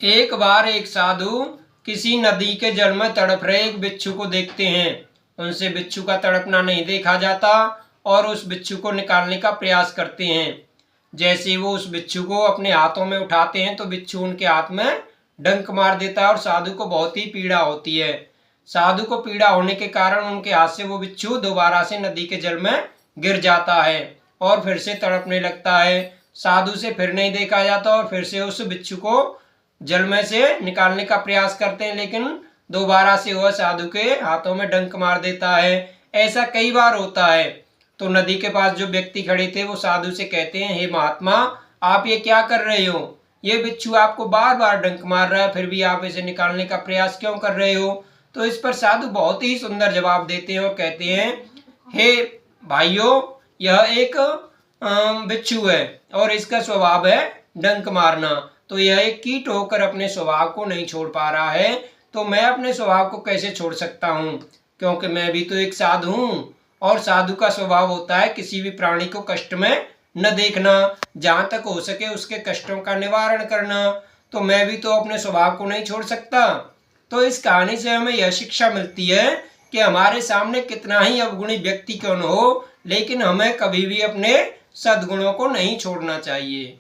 एक बार एक साधु किसी नदी के जल में तड़प रहे एक बिच्छू को देखते हैं। उनसे बिच्छू का तड़पना नहीं देखा जाता और उस बिच्छू को निकालने का प्रयास करते हैं। जैसे वो उस बिच्छू को अपने हाथों में उठाते हैं तो बिच्छू उनके हाथ में डंक मार देता है और साधु को बहुत ही पीड़ा होती है। साधु को पीड़ा होने के कारण उनके हाथ से वो बिच्छू दोबारा से नदी के जल में गिर जाता है और फिर से तड़पने लगता है। साधु से फिर नहीं देखा जाता और फिर से उस बिच्छू को जल में से निकालने का प्रयास करते हैं, लेकिन दोबारा से वह साधु के हाथों में डंक मार देता है। ऐसा कई बार होता है। तो नदी के पास जो व्यक्ति खड़े थे वो साधु से कहते हैं, हे महात्मा, आप ये क्या कर रहे हो? ये बिच्छू आपको बार बार डंक मार रहा है, फिर भी आप इसे निकालने का प्रयास क्यों कर रहे हो? तो इस पर साधु बहुत ही सुंदर जवाब देते हैं और कहते हैं, हे भाइयों, यह एक बिच्छू है और इसका स्वभाव है डंक मारना। तो यह एक कीट होकर अपने स्वभाव को नहीं छोड़ पा रहा है, तो मैं अपने स्वभाव को कैसे छोड़ सकता हूँ? क्योंकि मैं भी तो एक साधु हूँ और साधु का स्वभाव होता है किसी भी प्राणी को कष्ट में न देखना, जहाँ तक हो सके उसके कष्टों का निवारण करना। तो मैं भी तो अपने स्वभाव को नहीं छोड़ सकता। तो इस कहानी से हमें यह शिक्षा मिलती है कि हमारे सामने कितना ही अवगुणी व्यक्ति क्यों न हो, लेकिन हमें कभी भी अपने सद्गुणों को नहीं छोड़ना चाहिए।